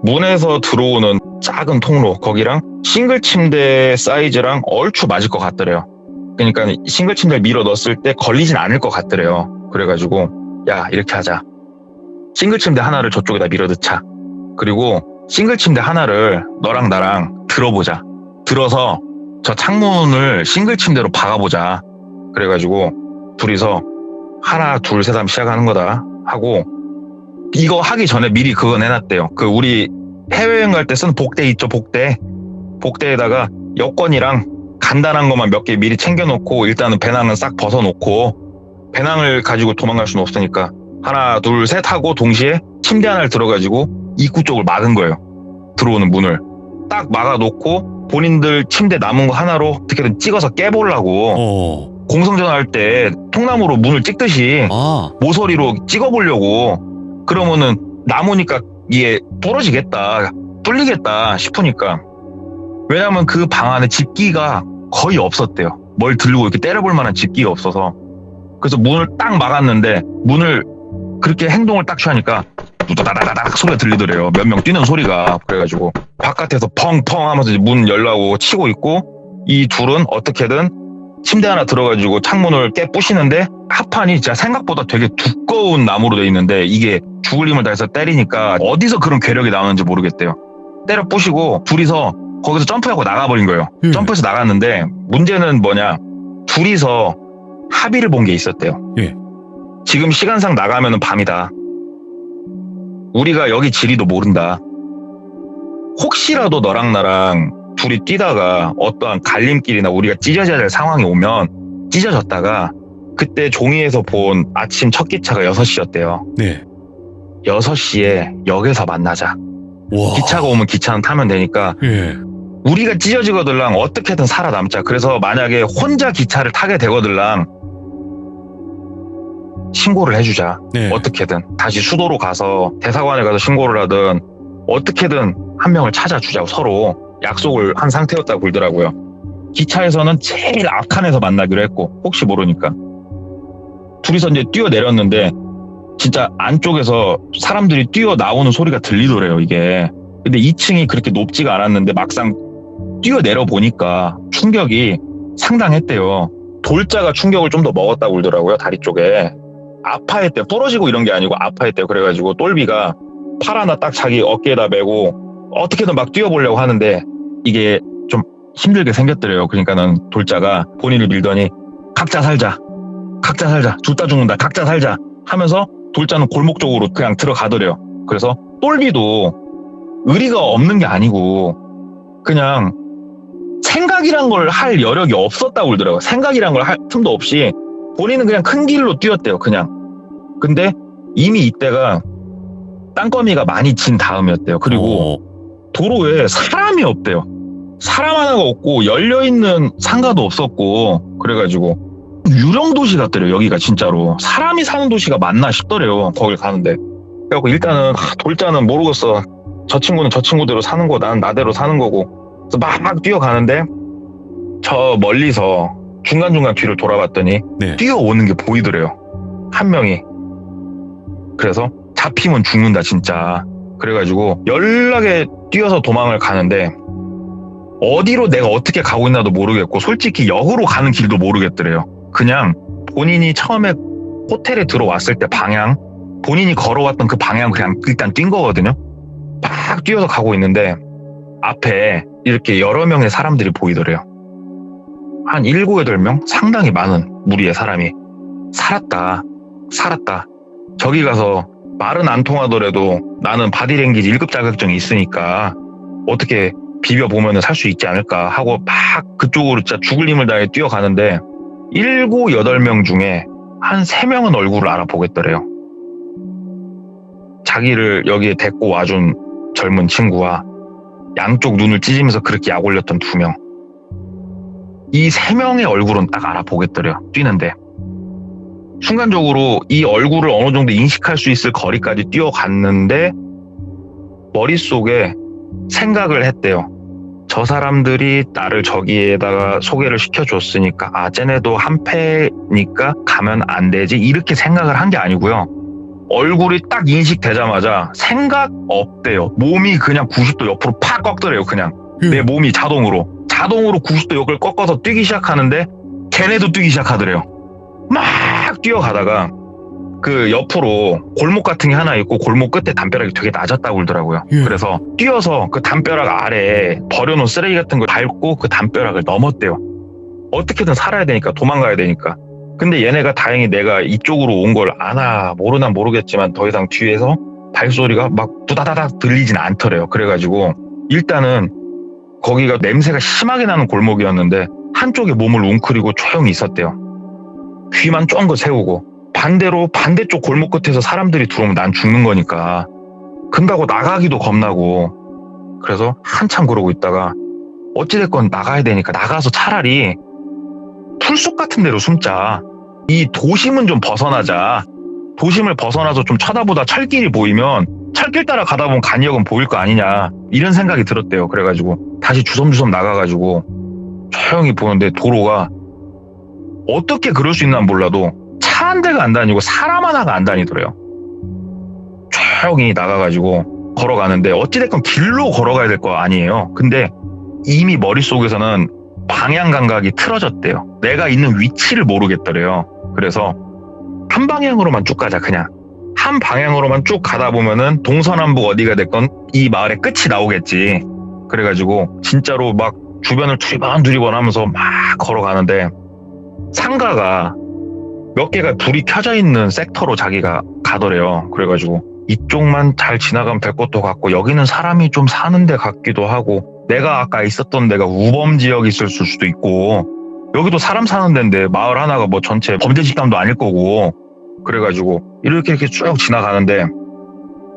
문에서 들어오는 작은 통로 거기랑 싱글 침대 사이즈랑 얼추 맞을 것 같더래요. 그러니까 싱글 침대를 밀어 넣었을 때 걸리진 않을 것 같더래요. 그래가지고 야 이렇게 하자. 싱글 침대 하나를 저쪽에다 밀어 넣자. 그리고 싱글 침대 하나를 너랑 나랑 들어보자. 들어서 저 창문을 싱글 침대로 박아보자. 그래가지고 둘이서 하나 둘 셋 하면 시작하는 거다 하고 이거 하기 전에 미리 그거 내놨대요. 그 우리 해외여행 갈 때 쓰는 복대 있죠, 복대에다가 여권이랑 간단한 것만 몇 개 미리 챙겨놓고 일단은 배낭은 싹 벗어놓고 배낭을 가지고 도망갈 수는 없으니까 하나 둘 셋 하고 동시에 침대 하나를 들어가지고 입구 쪽을 막은 거예요. 들어오는 문을 딱 막아놓고 본인들 침대 남은 거 하나로 어떻게든 찍어서 깨보려고 공성전화 할 때 통나무로 문을 찍듯이 모서리로 찍어보려고. 그러면은 남으니까 이게 부러지겠다, 뚫리겠다 싶으니까. 왜냐면 그 방 안에 집기가 거의 없었대요. 뭘 들고 이렇게 때려볼 만한 집기가 없어서. 그래서 문을 딱 막았는데 문을 그렇게 행동을 딱 취하니까 두다다다닥 소리가 들리더래요. 몇 명 뛰는 소리가. 그래가지고 바깥에서 펑펑 하면서 문 열라고 치고 있고 이 둘은 어떻게든 침대 하나 들어가지고 창문을 깨부시는데 합판이 진짜 생각보다 되게 두꺼운 나무로 돼 있는데 이게 죽을 힘을 다해서 때리니까 어디서 그런 괴력이 나오는지 모르겠대요. 때려 부시고 둘이서 거기서 점프하고 나가버린 거예요. 점프해서 나갔는데 문제는 뭐냐, 둘이서 합의를 본 게 있었대요. 지금 시간상 나가면은 밤이다. 우리가 여기 지리도 모른다. 혹시라도 너랑 나랑 둘이 뛰다가 어떠한 갈림길이나 우리가 찢어져야 될 상황이 오면 찢어졌다가 그때 종이에서 본 아침 첫 기차가 6시였대요. 네. 6시에 역에서 만나자. 와. 기차가 오면 기차는 타면 되니까 예. 우리가 찢어지거들랑 어떻게든 살아남자. 그래서 만약에 혼자 기차를 타게 되거들랑 신고를 해주자. 네. 어떻게든 다시 수도로 가서 대사관에 가서 신고를 하든 어떻게든 한 명을 찾아주자고 서로 약속을 한 상태였다고 그러더라고요. 기차에서는 제일 앞칸에서 만나기로 했고 혹시 모르니까 둘이서 이제 뛰어내렸는데 진짜 안쪽에서 사람들이 뛰어나오는 소리가 들리더래요 이게. 근데 2층이 그렇게 높지가 않았는데 막상 뛰어내려 보니까 충격이 상당했대요. 돌자가 충격을 좀 더 먹었다고 그러더라고요. 다리 쪽에 아파했대요. 부러지고 이런 게 아니고 아파했대요. 그래가지고 똘비가 팔 하나 딱 자기 어깨에다 메고 어떻게든 막 뛰어보려고 하는데 이게 좀 힘들게 생겼더래요. 그러니까는 돌자가 본인을 밀더니 각자 살자 둘 다 죽는다 각자 살자 하면서 돌자는 골목 쪽으로 그냥 들어가더래요. 그래서 똘비도 의리가 없는 게 아니고 그냥 생각이란 걸 할 여력이 없었다고 그러더라고요. 생각이란 걸 할 틈도 없이 본인은 그냥 큰 길로 뛰었대요. 그냥. 근데 이미 이때가 땅거미가 많이 진 다음이었대요. 그리고 도로에 사람이 없대요. 사람 하나가 없고 열려있는 상가도 없었고 그래가지고 유령도시 같더래요. 여기가 진짜로. 사람이 사는 도시가 맞나 싶더래요. 거길 가는데. 그래갖고 일단은 돌자는 모르겠어. 저 친구는 저 친구대로 사는 거, 나는 나대로 사는 거고. 그래서 막 뛰어가는데 저 멀리서 중간중간 뒤를 돌아봤더니 네. 뛰어오는 게 보이더래요. 한 명이. 그래서 잡히면 죽는다 진짜. 그래가지고 연락에 뛰어서 도망을 가는데 어디로 내가 어떻게 가고 있나도 모르겠고 솔직히 역으로 가는 길도 모르겠더래요. 그냥 본인이 처음에 호텔에 들어왔을 때 방향, 본인이 걸어왔던 그 방향 그냥 일단 뛴 거거든요. 막 뛰어서 가고 있는데 앞에 이렇게 여러 명의 사람들이 보이더래요. 한 7, 8명? 상당히 많은 무리의 사람이 살았다. 저기 가서 말은 안 통하더라도 나는 바디랭귀지 1급 자격증이 있으니까 어떻게 비벼보면 살 수 있지 않을까 하고 막 그쪽으로 진짜 죽을 힘을 다해 뛰어가는데 7, 8명 중에 한 3명은 얼굴을 알아보겠더래요. 자기를 여기에 데리고 와준 젊은 친구와 양쪽 눈을 찢으면서 그렇게 약 올렸던 2명. 이 3명의 얼굴은 딱 알아보겠더래요. 뛰는데. 순간적으로 이 얼굴을 어느 정도 인식할 수 있을 거리까지 뛰어갔는데 머릿속에 생각을 했대요. 저 사람들이 나를 저기에다가 소개를 시켜줬으니까 쟤네도 한패니까 가면 안 되지 이렇게 생각을 한 게 아니고요. 얼굴이 딱 인식되자마자 생각 없대요. 몸이 그냥 90도 옆으로 팍 꺾더래요. 그냥 내 몸이 자동으로 90도 옆을 꺾어서 뛰기 시작하는데 걔네도 뛰기 시작하더래요. 막 뛰어가다가 그 옆으로 골목 같은 게 하나 있고 골목 끝에 담벼락이 되게 낮았다고 그러더라고요. 그래서 뛰어서 그 담벼락 아래에 버려놓은 쓰레기 같은 걸 밟고 그 담벼락을 넘었대요. 어떻게든 살아야 되니까 도망가야 되니까. 근데 얘네가 다행히 내가 이쪽으로 온 걸 아나 모르나 모르겠지만 더 이상 뒤에서 발소리가 막 두다다닥 들리진 않더래요. 그래가지고 일단은 거기가 냄새가 심하게 나는 골목이었는데 한쪽에 몸을 웅크리고 조용히 있었대요. 귀만 쫑긋 세우고 반대로 반대쪽 골목 끝에서 사람들이 들어오면 난 죽는 거니까 근다고 나가기도 겁나고 그래서 한참 그러고 있다가 어찌됐건 나가야 되니까 나가서 차라리 풀숲 같은 데로 숨자. 이 도심은 좀 벗어나자. 도심을 벗어나서 좀 쳐다보다 철길이 보이면 철길 따라 가다 보면 간역은 보일 거 아니냐 이런 생각이 들었대요. 그래가지고 다시 주섬주섬 나가가지고 조용히 보는데 도로가 어떻게 그럴 수 있나 몰라도 차 한 대가 안 다니고 사람 하나가 안 다니더래요. 조용히 나가가지고 걸어가는데 어찌됐건 길로 걸어가야 될 거 아니에요. 근데 이미 머릿속에서는 방향 감각이 틀어졌대요. 내가 있는 위치를 모르겠더래요. 그래서 한 방향으로만 쭉 가자. 그냥 한 방향으로만 쭉 가다 보면은 동서남북 어디가 됐건 이 마을의 끝이 나오겠지. 그래가지고 진짜로 막 주변을 두리번 하면서 막 걸어가는데 상가가 몇 개가 불이 켜져 있는 섹터로 자기가 가더래요. 그래가지고 이쪽만 잘 지나가면 될 것도 같고 여기는 사람이 좀 사는 데 같기도 하고 내가 아까 있었던 데가 우범 지역이 있을 수도 있고 여기도 사람 사는 데인데 마을 하나가 뭐 전체 범죄 집단도 아닐 거고 그래가지고 이렇게 쭉 지나가는데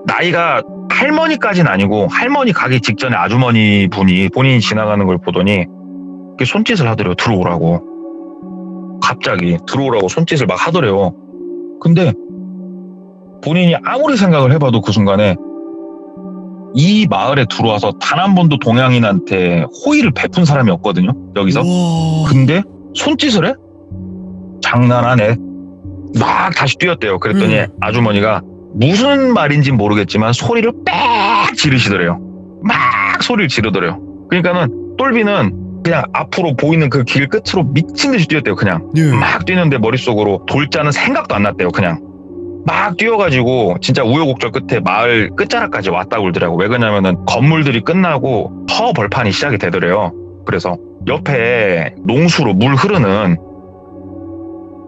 나이가 할머니까지는 아니고 할머니 가기 직전에 아주머니 분이 본인이 지나가는 걸 보더니 이렇게 손짓을 하더래요. 들어오라고. 갑자기 들어오라고 손짓을 막 하더래요. 근데 본인이 아무리 생각을 해봐도 그 순간에 이 마을에 들어와서 단 한 번도 동양인한테 호의를 베푼 사람이 없거든요. 여기서. 근데 손짓을 해? 장난하네. 막 다시 뛰었대요. 그랬더니 아주머니가 무슨 말인지 모르겠지만 소리를 빽 지르시더래요. 막 소리를 지르더래요. 그러니까는 똘비는 그냥 앞으로 보이는 그 길 끝으로 미친 듯이 뛰었대요. 그냥 막 뛰는데 머릿속으로 돌자는 생각도 안 났대요. 그냥 막 뛰어가지고 진짜 우여곡절 끝에 마을 끝자락까지 왔다고 그러더라고. 왜 그러냐면은 건물들이 끝나고 터 벌판이 시작이 되더래요. 그래서 옆에 농수로 물 흐르는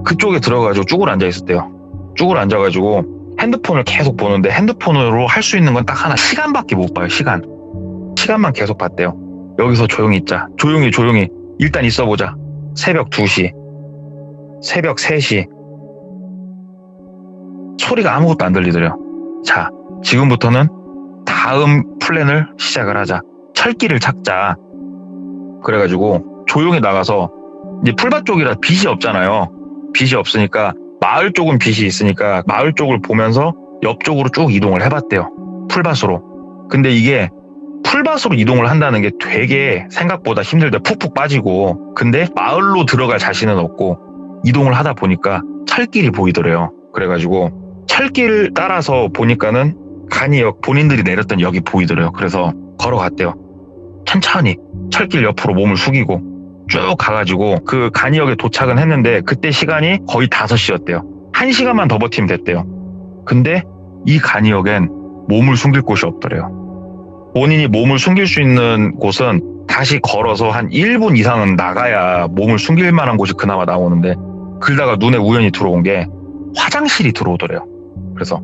그쪽에 들어가지고 쭈글 앉아 있었대요. 쭈글 앉아가지고 핸드폰을 계속 보는데 핸드폰으로 할 수 있는 건 딱 하나, 시간밖에 못 봐요. 시간만 계속 봤대요. 여기서 조용히 있자. 조용히 일단 있어보자. 새벽 2시, 새벽 3시 소리가 아무것도 안 들리더래요. 자, 지금부터는 다음 플랜을 시작을 하자. 철길을 찾자. 그래가지고 조용히 나가서 이제 풀밭 쪽이라 빛이 없잖아요. 빛이 없으니까 마을 쪽은 빛이 있으니까 마을 쪽을 보면서 옆쪽으로 쭉 이동을 해봤대요. 풀밭으로. 근데 이게 풀밭으로 이동을 한다는 게 되게 생각보다 힘들대. 푹푹 빠지고. 근데 마을로 들어갈 자신은 없고 이동을 하다 보니까 철길이 보이더래요. 그래가지고 철길 따라서 보니까는 간이역, 본인들이 내렸던 역이 보이더래요. 그래서 걸어갔대요. 천천히 철길 옆으로 몸을 숙이고 쭉 가가지고 그 간이역에 도착은 했는데 그때 시간이 거의 5시였대요. 1시간만 더 버티면 됐대요. 근데 이 간이역엔 몸을 숨길 곳이 없더래요. 본인이 몸을 숨길 수 있는 곳은 다시 걸어서 한 1분 이상은 나가야 몸을 숨길 만한 곳이 그나마 나오는데 그러다가 눈에 우연히 들어온 게 화장실이 들어오더래요. 그래서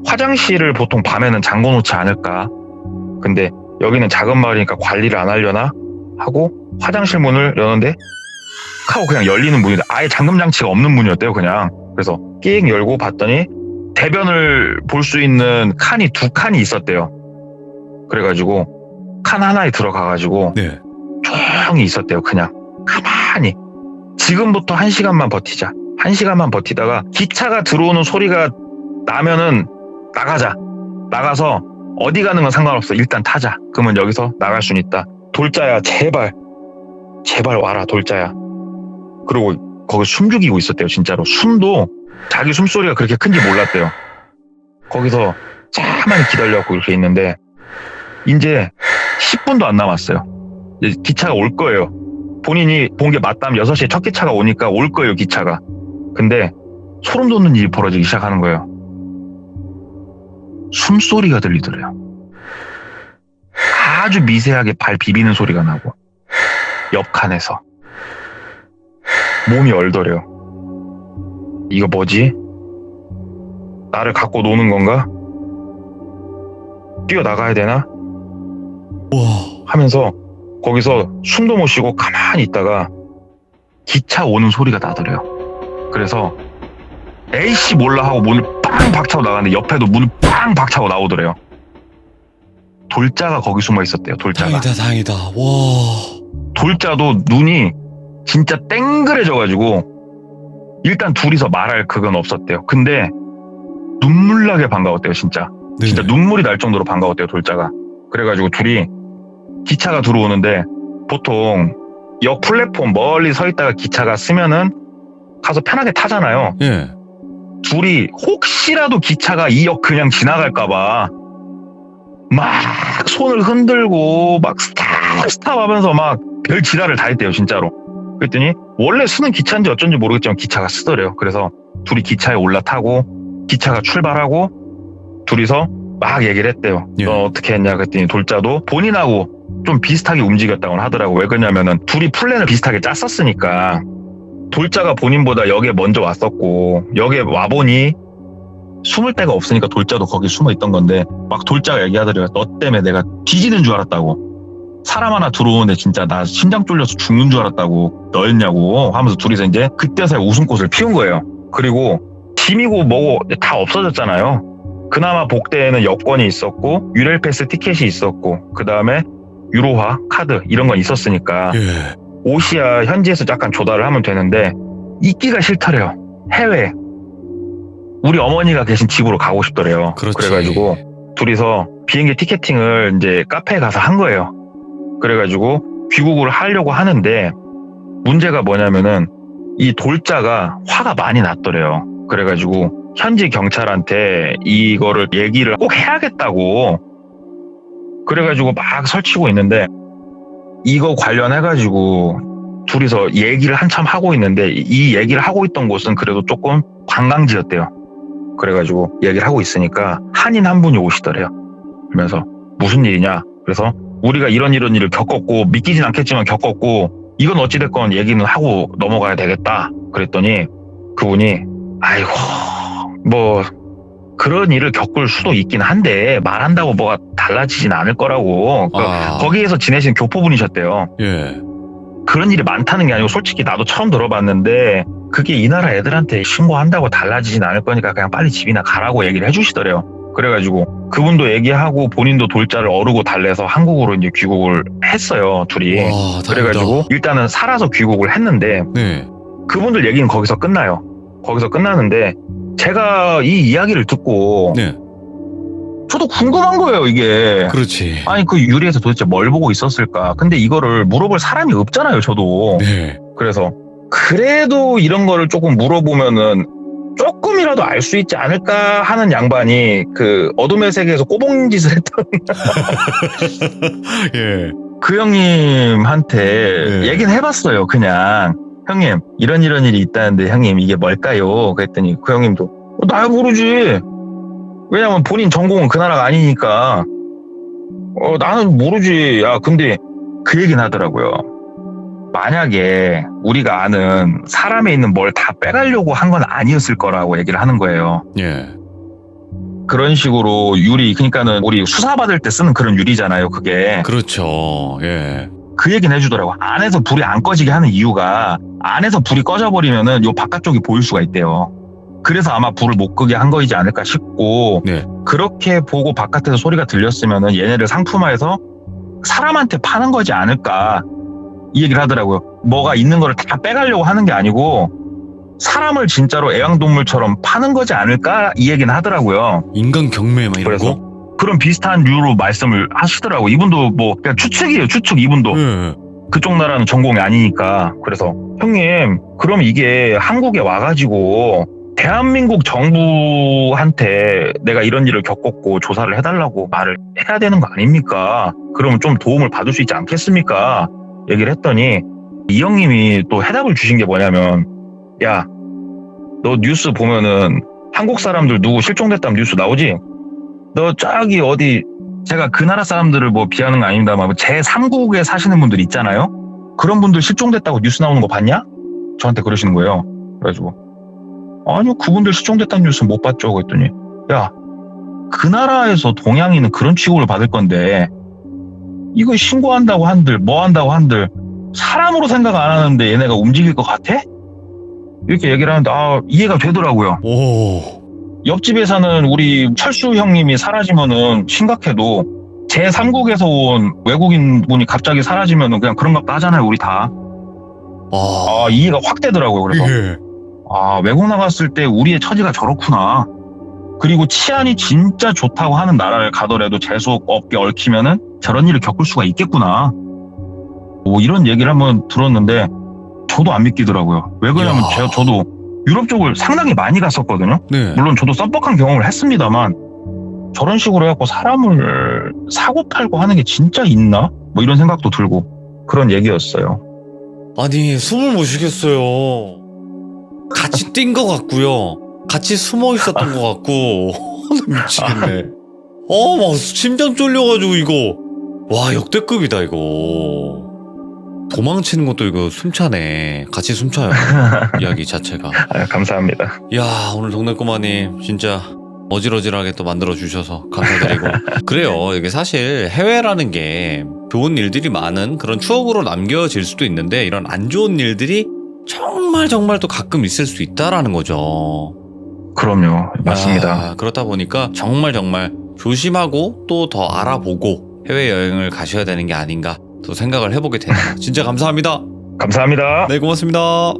화장실을 보통 밤에는 잠궈놓지 않을까. 근데 여기는 작은 마을이니까 관리를 안 하려나 하고 화장실 문을 여는데 하고 그냥 열리는 문인데 아예 잠금 장치가 없는 문이었대요. 그냥. 그래서 끼익 열고 봤더니 대변을 볼 수 있는 칸이 2칸이 있었대요. 그래가지고 칸 하나에 들어가가지고 조용히 있었대요. 그냥 가만히. 지금부터 1시간만 버티자. 1시간만 버티다가 기차가 들어오는 소리가 나면은 나가자. 나가서 어디 가는 건 상관없어. 일단 타자. 그러면 여기서 나갈 수는 있다. 돌자야, 제발 와라, 돌자야. 그리고 거기 숨죽이고 있었대요. 진짜로. 숨도 자기 숨소리가 그렇게 큰지 몰랐대요. 거기서 가만히 기다려갖고 이렇게 있는데 이제 10분도 안 남았어요. 이제 기차가 올 거예요. 본인이 본 게 맞다면 6시에 첫 기차가 오니까 올 거예요, 기차가. 근데 소름 돋는 일이 벌어지기 시작하는 거예요. 숨소리가 들리더래요. 아주 미세하게 발 비비는 소리가 나고 옆 칸에서 몸이 얼더래요. 이거 뭐지? 나를 갖고 노는 건가? 뛰어나가야 되나? 하면서 거기서 숨도 못 쉬고 가만히 있다가 기차 오는 소리가 나더래요. 그래서 에이씨 몰라 하고 문을 빵 박차고 나가는데 옆에도 문을 빵 박차고 나오더래요. 돌자가 거기 숨어 있었대요. 돌자가. 다행이다. 와. 돌자도 눈이 진짜 땡그레져가지고 일단 둘이서 말할 그건 없었대요. 근데 눈물나게 반가웠대요. 진짜. 진짜 눈물이 날 정도로 반가웠대요. 돌자가. 그래가지고 둘이 기차가 들어오는데 보통 역 플랫폼 멀리 서 있다가 기차가 쓰면은 가서 편하게 타잖아요. 예. 둘이 혹시라도 기차가 이 역 그냥 지나갈까봐 막 손을 흔들고 막 스탑 하면서 막 별 지랄을 다 했대요. 진짜로. 그랬더니 원래 쓰는 기차인지 어쩐지 모르겠지만 기차가 쓰더래요. 그래서 둘이 기차에 올라타고 기차가 출발하고 둘이서 막 얘기를 했대요. 예. 너 어떻게 했냐 그랬더니 돌자도 본인하고 좀 비슷하게 움직였다고 하더라고. 왜 그러냐면은 둘이 플랜을 비슷하게 짰었으니까. 돌자가 본인보다 역에 먼저 왔었고 역에 와보니 숨을 데가 없으니까 돌자도 거기 숨어 있던 건데 막 돌자가 얘기하더래요. 너 때문에 내가 뒤지는 줄 알았다고. 사람 하나 들어오는데 진짜 나 심장 쫄려서 죽는 줄 알았다고 너였냐고 하면서 둘이서 이제 그때서야 웃음꽃을 피운 거예요. 그리고 짐이고 뭐고 다 없어졌잖아요. 그나마 복대에는 여권이 있었고 유렐패스 티켓이 있었고 그 다음에 유로화 카드 이런 건 있었으니까 예. 옷이야 현지에서 약간 조달을 하면 되는데 있기가 싫더래요. 해외 우리 어머니가 계신 집으로 가고 싶더래요. 그렇지. 그래가지고 둘이서 비행기 티켓팅을 이제 카페에 가서 한 거예요. 그래가지고 귀국을 하려고 하는데 문제가 뭐냐면은 이 돌자가 화가 많이 났더래요. 그래가지고 현지 경찰한테 이거를 얘기를 꼭 해야겠다고 그래가지고 막 설치고 있는데 이거 관련해가지고 둘이서 얘기를 한참 하고 있는데 이 얘기를 하고 있던 곳은 그래도 조금 관광지였대요. 그래가지고 얘기를 하고 있으니까 한인 한 분이 오시더래요. 그러면서 무슨 일이냐? 그래서 우리가 이런 일을 겪었고 믿기진 않겠지만 겪었고 이건 어찌됐건 얘기는 하고 넘어가야 되겠다. 그랬더니 그분이 아이고 뭐 그런 일을 겪을 수도 있긴 한데 말한다고 뭐가 달라지진 않을 거라고 거기에서 지내신 교포분이셨대요. 예. 그런 일이 많다는 게 아니고 솔직히 나도 처음 들어봤는데 그게 이 나라 애들한테 신고한다고 달라지진 않을 거니까 그냥 빨리 집이나 가라고 얘기를 해주시더래요. 그래가지고 그분도 얘기하고 본인도 돌자를 어르고 달래서 한국으로 이제 귀국을 했어요, 둘이. 와, 그래가지고 일단은 살아서 귀국을 했는데 네. 그분들 얘기는 거기서 끝나요. 거기서 끝나는데 제가 이 이야기를 듣고 네. 저도 궁금한 거예요, 이게. 그렇지. 아니 그 유리에서 도대체 뭘 보고 있었을까? 근데 이거를 물어볼 사람이 없잖아요, 저도. 네. 그래서 그래도 이런 거를 조금 물어보면은 조금이라도 알 수 있지 않을까 하는 양반이 그 어둠의 세계에서 꼬봉짓을 했던 예. 그 형님한테 네. 얘기는 해봤어요. 그냥 형님 이런 일이 있다는데 형님 이게 뭘까요? 그랬더니 그 형님도 나야 모르지. 왜냐면 본인 전공은 그 나라가 아니니까 나는 모르지. 야 근데 그 얘기는 하더라고요. 만약에 우리가 아는 사람에 있는 뭘 다 빼가려고 한 건 아니었을 거라고 얘기를 하는 거예요. 예. 그런 식으로 유리, 그러니까는 우리 수사받을 때 쓰는 그런 유리잖아요, 그게. 그렇죠. 예. 그 얘기는 해주더라고. 안에서 불이 안 꺼지게 하는 이유가 안에서 불이 꺼져버리면은 요 바깥쪽이 보일 수가 있대요. 그래서 아마 불을 못 끄게 한 거이지 않을까 싶고 네. 그렇게 보고 바깥에서 소리가 들렸으면은 얘네를 상품화해서 사람한테 파는 거지 않을까 이 얘기를 하더라고요. 뭐가 있는 거를 다 빼가려고 하는 게 아니고 사람을 진짜로 애완동물처럼 파는 거지 않을까 이 얘기는 하더라고요. 인간 경매 막 이런 그래서 거? 그런 비슷한 류로 말씀을 하시더라고요. 이분도 뭐 그냥 추측이에요. 추측 이분도. 예. 그쪽 나라는 전공이 아니니까. 그래서 형님 그럼 이게 한국에 와가지고 대한민국 정부한테 내가 이런 일을 겪었고 조사를 해달라고 말을 해야 되는 거 아닙니까? 그러면 좀 도움을 받을 수 있지 않겠습니까? 얘기를 했더니 이 형님이 또 해답을 주신 게 뭐냐면 야, 너 뉴스 보면은 한국 사람들 누구 실종됐다는 뉴스 나오지? 너 저기 어디 제가 그 나라 사람들을 뭐 비하는 거 아닙니다만 제3국에 사시는 분들 있잖아요? 그런 분들 실종됐다고 뉴스 나오는 거 봤냐? 저한테 그러시는 거예요. 그래가지고 아니요 그분들 실종됐다는 뉴스 못 봤죠. 그랬더니 야, 그 나라에서 동양인은 그런 취급을 받을 건데 이거 신고한다고 한들 뭐 한다고 한들 사람으로 생각 안 하는데 얘네가 움직일 것 같아? 이렇게 얘기를 하는데 이해가 되더라고요. 오. 옆집에 사는 우리 철수 형님이 사라지면은 심각해도 제3국에서 온 외국인 분이 갑자기 사라지면은 그냥 그런갑다 하잖아요, 우리 다. 이해가 확 되더라고요. 그래서 예. 외국 나갔을 때 우리의 처지가 저렇구나. 그리고 치안이 진짜 좋다고 하는 나라를 가더라도 재수 없게 얽히면은 저런 일을 겪을 수가 있겠구나. 뭐 이런 얘기를 한번 들었는데 저도 안 믿기더라고요. 왜 그러냐면 저도 유럽 쪽을 상당히 많이 갔었거든요. 네. 물론 저도 썸뻑한 경험을 했습니다만 저런 식으로 해갖고 사람을 사고 팔고 하는 게 진짜 있나? 뭐 이런 생각도 들고 그런 얘기였어요. 아니 숨을 못 쉬겠어요. 같이 뛴 것 같고요. 같이 숨어 있었던 것 같고 미치겠네. 막 심장 쫄려가지고 이거 와 역대급이다 이거. 도망치는 것도 이거 숨차네. 같이 숨차요. 이야기 자체가. 감사합니다. 야 오늘 동네 꼬마님 진짜 어질어질하게 또 만들어주셔서 감사드리고. 그래요. 이게 사실 해외라는 게 좋은 일들이 많은 그런 추억으로 남겨질 수도 있는데 이런 안 좋은 일들이 정말 또 가끔 있을 수 있다라는 거죠. 그럼요. 맞습니다. 그렇다 보니까 정말 조심하고 또 더 알아보고 해외여행을 가셔야 되는 게 아닌가 또 생각을 해보게 되네요. 진짜 감사합니다. 감사합니다. 네, 고맙습니다.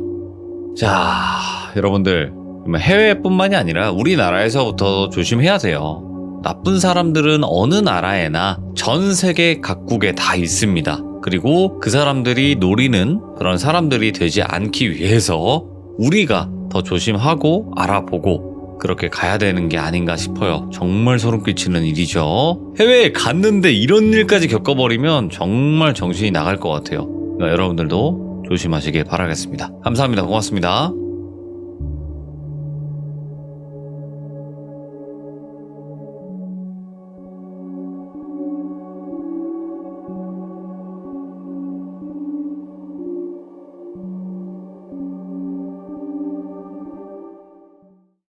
자, 여러분들 해외뿐만이 아니라 우리나라에서부터 조심해야 돼요. 나쁜 사람들은 어느 나라에나 전 세계 각국에 다 있습니다. 그리고 그 사람들이 노리는 그런 사람들이 되지 않기 위해서 우리가 더 조심하고 알아보고 그렇게 가야 되는 게 아닌가 싶어요. 정말 소름 끼치는 일이죠. 해외에 갔는데 이런 일까지 겪어버리면 정말 정신이 나갈 것 같아요. 그러니까 여러분들도 조심하시길 바라겠습니다. 감사합니다. 고맙습니다.